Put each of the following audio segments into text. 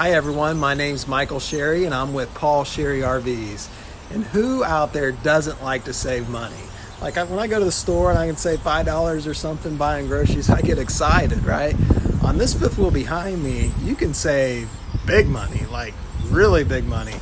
Hi everyone, my name's Michael Sherry and I'm with Paul Sherry RVs. And who out there doesn't like to save money? When I go to the store and I can save $5 or something buying groceries, I get excited, right? On this fifth wheel behind me, you can save big money, like really big money.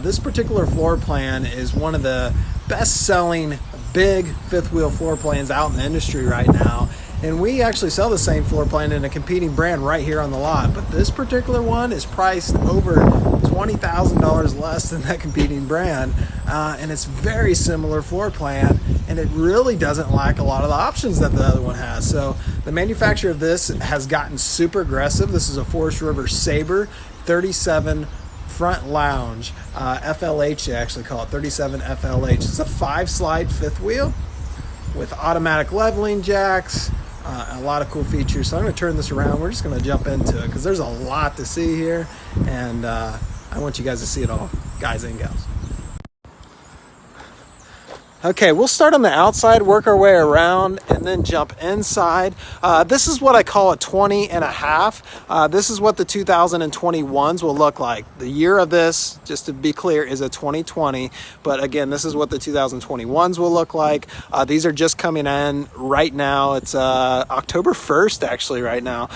This particular floor plan is one of the best selling big fifth wheel floor plans out in the industry right now. And we actually sell the same floor plan in a competing brand right here on the lot. But this particular one is priced over $20,000 less than that competing brand. And it's very similar floor plan. And it really doesn't lack a lot of the options that the other one has. So the manufacturer of this has gotten super aggressive. This is a Forest River Sabre 37 front lounge. FLH, they actually call it 37 FLH. It's a 5-slide fifth wheel with automatic leveling jacks. A lot of cool features. So I'm going to turn this around. We're just going to jump into it because there's a lot to see here, and I want you guys to see it all, guys and gals. Okay, we'll start on the outside, work our way around, and then jump inside. This is what I call a 20 and a half. This is what the 2021s will look like. The year of this, just to be clear, is a 2020. But again, this is what the 2021s will look like. These are just coming in right now. It's October 1st, actually, right now.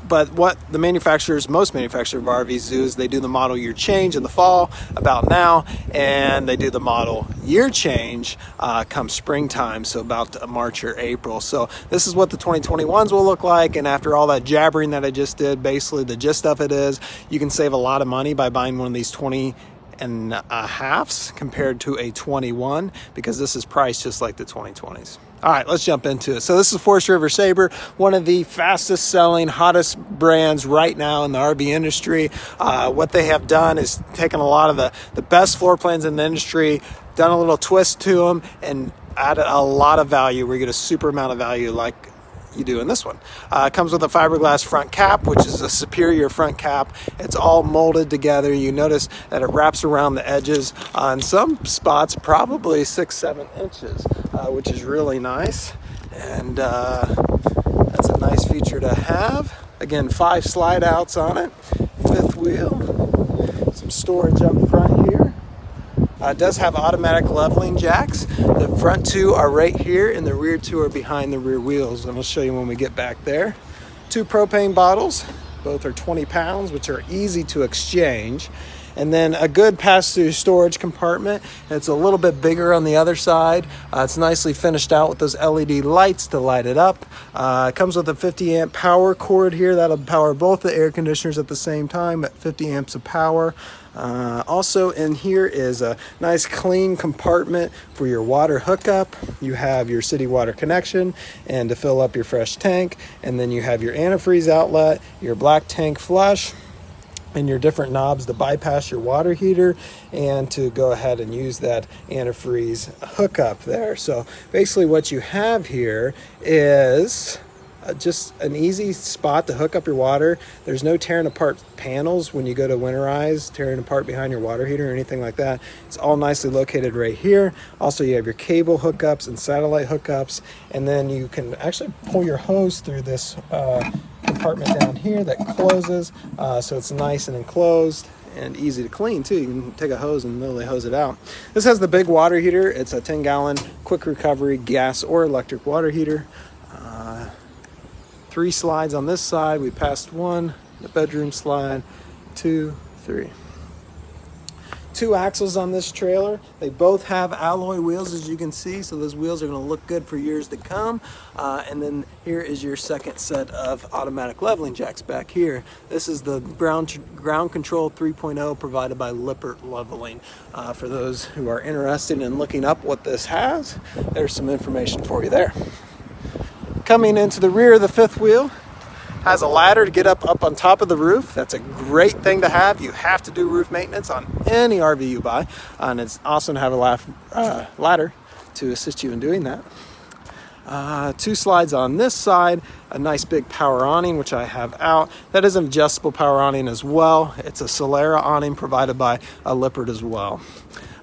But what the most manufacturers of RVs do is they do the model year change in the fall, about now, and they do the model year change come springtime, so about March or April. So this is what the 2021s will look like, and after all that jabbering that I just did, basically the gist of it is you can save a lot of money by buying one of these 20 and a halves compared to a 21, because this is priced just like the 2020s. All right, let's jump into it. So this is Forest River Sabre, one of the fastest selling, hottest brands right now in the RV industry. What they have done is taken a lot of the best floor plans in the industry, done a little twist to them, and added a lot of value. We get a super amount of value like you do in this one. It comes with a fiberglass front cap, which is a superior front cap. It's all molded together. You notice that it wraps around the edges on some spots, probably 6-7 inches, which is really nice. And that's a nice feature to have. Again, 5 slide outs on it, fifth wheel, some storage up front here. It does have automatic leveling jacks. The front 2 are right here and the rear 2 are behind the rear wheels. And I'll show you when we get back there. 2 propane bottles, both are 20 pounds, which are easy to exchange. And then a good pass-through storage compartment. It's a little bit bigger on the other side. It's nicely finished out with those LED lights to light it up. It comes with a 50 amp power cord here. That'll power both the air conditioners at the same time at 50 amps of power. Also in here is a nice clean compartment for your water hookup. You have your city water connection and to fill up your fresh tank. And then you have your antifreeze outlet, your black tank flush, and your different knobs to bypass your water heater and to go ahead and use that antifreeze hookup there. So basically what you have here is just an easy spot to hook up your water. There's no tearing apart panels when you go to winterize, tearing apart behind your water heater or anything like that. It's all nicely located right here. Also, you have your cable hookups and satellite hookups, and then you can actually pull your hose through this compartment down here that closes, so it's nice and enclosed and easy to clean too. You can take a hose and literally hose it out. This has the big water heater. It's a 10-gallon quick recovery gas or electric water heater. 3 slides on this side. We passed 1, the bedroom slide, 2, 3. 2 axles on this trailer. They both have alloy wheels, as you can see, so those wheels are going to look good for years to come. And then here is your second set of automatic leveling jacks back here. This is the ground control 3.0 provided by Lippert Leveling. For those who are interested in looking up what this has, there's some information for you there. Coming into the rear of the fifth wheel, has a ladder to get up on top of the roof. That's a great thing to have. You have to do roof maintenance on any RV you buy, and it's awesome to have a ladder to assist you in doing that. 2 slides on this side, a nice big power awning, which I have out. That is an adjustable power awning as well. It's a Solera awning provided by Lippert as well.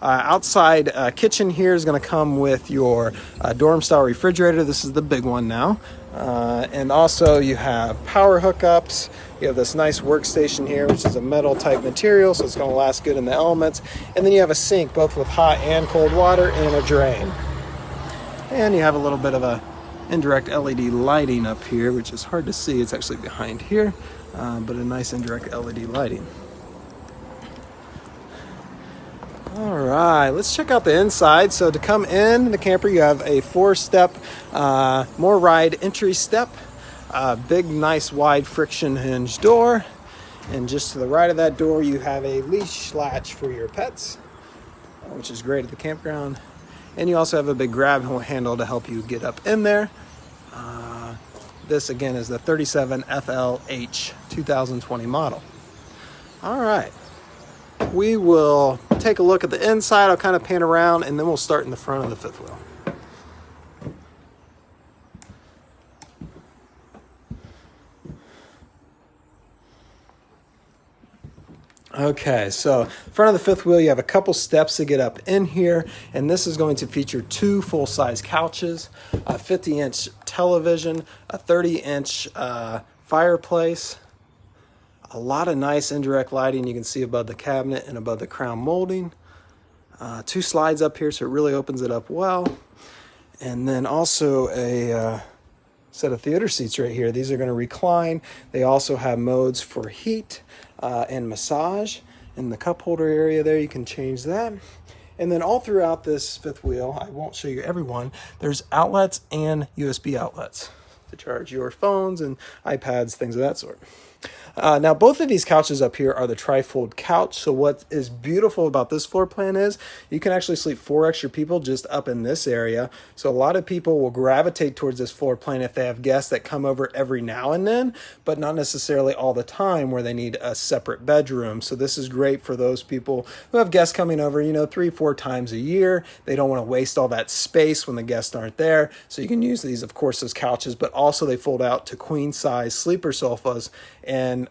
Outside kitchen here is going to come with your dorm style refrigerator. This is the big one now. And also you have power hookups, You have this nice workstation here, which is a metal type material, so it's going to last good in the elements. And then you have a sink, both with hot and cold water, and a drain. And you have a little bit of a indirect LED lighting up here, which is hard to see. It's actually behind here, but a nice indirect LED lighting. All right, let's check out the inside. So to come in the camper, you have a 4-step, more ride entry step, big, nice, wide friction hinge door. And just to the right of that door, you have a leash latch for your pets, which is great at the campground. And you also have a big grab handle to help you get up in there. This again is the 37 FLH 2020 model. All right, we will take a look at the inside. I'll kind of pan around and then we'll start in the front of the fifth wheel. Okay, so front of the fifth wheel, you have a couple steps to get up in here, and this is going to feature 2 full-size couches, a 50-inch television, a 30-inch fireplace, a lot of nice indirect lighting you can see above the cabinet and above the crown molding, 2 slides up here, so it really opens it up well, and then also a set of theater seats right here. These are going to recline. They also have modes for heat and massage. In the cup holder area there, you can change that. And then all throughout this fifth wheel, I won't show you everyone, there's outlets and USB outlets to charge your phones and iPads, things of that sort. Now, both of these couches up here are the trifold couch. So what is beautiful about this floor plan is you can actually sleep 4 extra people just up in this area. So a lot of people will gravitate towards this floor plan if they have guests that come over every now and then, but not necessarily all the time where they need a separate bedroom. So this is great for those people who have guests coming over, 3-4 times a year. They don't want to waste all that space when the guests aren't there. So you can use these, of course, as couches, but also they fold out to queen size sleeper sofas. And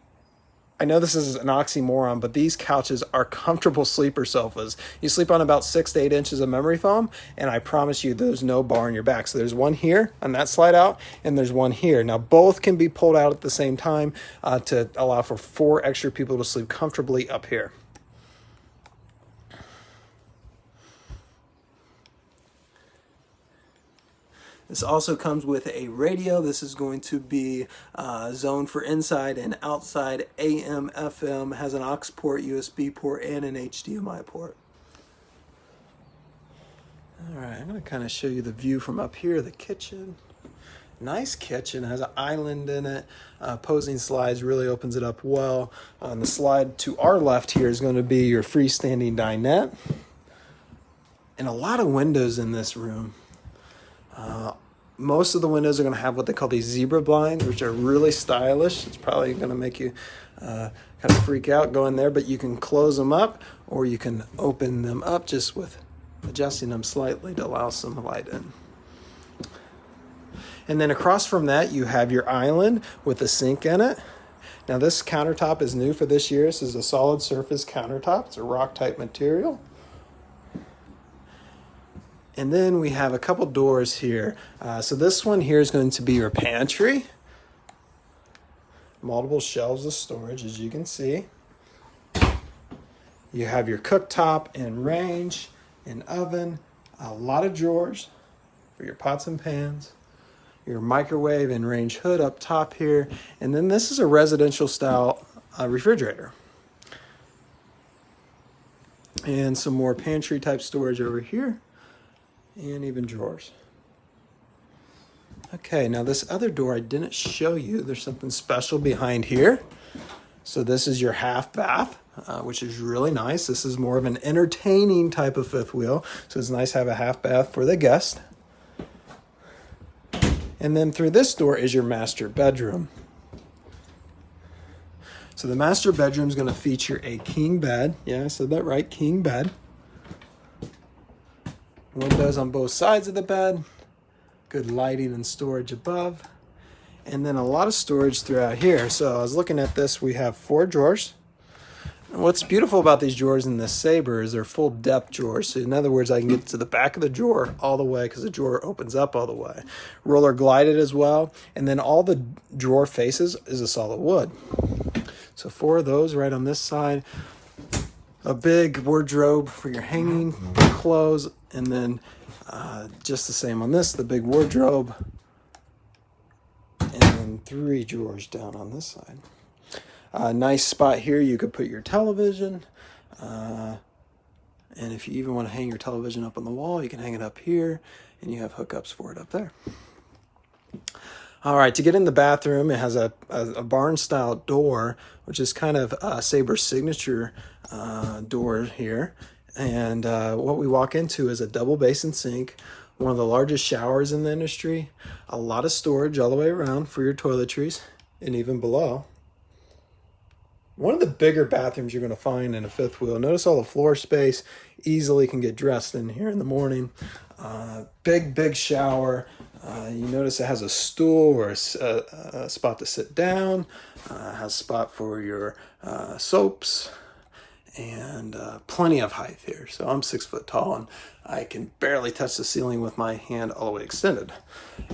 I know this is an oxymoron, but these couches are comfortable sleeper sofas. You sleep on about 6 to 8 inches of memory foam, and I promise you there's no bar in your back. So there's one here on that slide out, and there's one here. Now both can be pulled out at the same time to allow for 4 extra people to sleep comfortably up here. This also comes with a radio. This is going to be zoned for inside and outside AM, FM, has an aux port, USB port, and an HDMI port. All right, I'm gonna kind of show you the view from up here, the kitchen. Nice kitchen, has an island in it. Posing slides really opens it up well. On the slide to our left here is going to be your freestanding dinette. And a lot of windows in this room. Most of the windows are going to have what they call these zebra blinds, which are really stylish. It's probably going to make you kind of freak out going there, but you can close them up or you can open them up just with adjusting them slightly to allow some light in. And then across from that, you have your island with a sink in it. Now this countertop is new for this year. This is a solid surface countertop. It's a rock type material. And then we have a couple doors here. So this one here is going to be your pantry. Multiple shelves of storage, as you can see. You have your cooktop and range and oven. A lot of drawers for your pots and pans. Your microwave and range hood up top here. And then this is a residential style refrigerator. And some more pantry type storage over here. And even drawers. Okay, now this other door I didn't show you. There's something special behind here. So this is your half bath, which is really nice. This is more of an entertaining type of fifth wheel. So it's nice to have a half bath for the guest. And then through this door is your master bedroom. So the master bedroom is going to feature a king bed. Yeah, I said that right, king bed. Windows on both sides of the bed, good lighting and storage above, and then a lot of storage throughout here. So I was looking at this, we have 4 drawers. And what's beautiful about these drawers in this Sabre is they're full depth drawers. So in other words, I can get to the back of the drawer all the way because the drawer opens up all the way. Roller glided as well, and then all the drawer faces is a solid wood. So 4 of those right on this side. A big wardrobe for your hanging clothes, and then just the same on this, the big wardrobe, and then 3 drawers down on this side. Nice spot here, you could put your television, and if you even want to hang your television up on the wall, you can hang it up here, and you have hookups for it up there. All right, to get in the bathroom, it has a barn-style door, which is kind of Sabre's signature door here. And what we walk into is a double basin sink, one of the largest showers in the industry, a lot of storage all the way around for your toiletries, and even below. One of the bigger bathrooms you're going to find in a fifth wheel. Notice all the floor space, easily can get dressed in here in the morning. Big shower. You notice it has a stool or a spot to sit down. Has a spot for your soaps, and plenty of height here. So I'm 6 foot tall, and I can barely touch the ceiling with my hand all the way extended.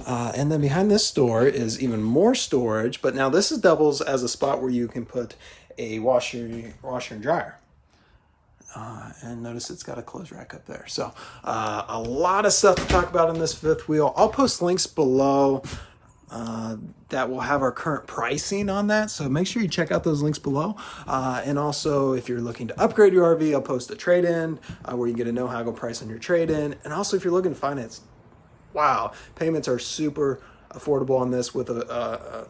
And then behind this door is even more storage, but now this is doubles as a spot where you can put a washer and dryer. And notice it's got a clothes rack up there. So a lot of stuff to talk about in this fifth wheel. I'll post links below that will have our current pricing on that. So make sure you check out those links below. And also, if you're looking to upgrade your RV, I'll post a trade-in where you can get a no-haggle price on your trade-in. And also, if you're looking to finance, wow, payments are super affordable on this with a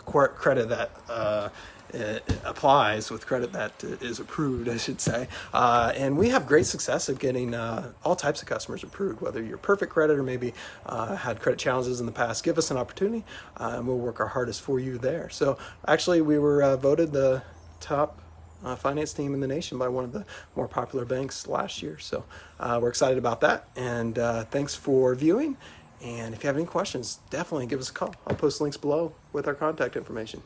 credit that it applies, with credit that is approved, I should say. And we have great success at getting all types of customers approved, whether you're perfect credit or maybe had credit challenges in the past. Give us an opportunity and we'll work our hardest for you there. So actually we were voted the top finance team in the nation by one of the more popular banks last year. So we're excited about that. And thanks for viewing. And if you have any questions, definitely give us a call. I'll post links below with our contact information.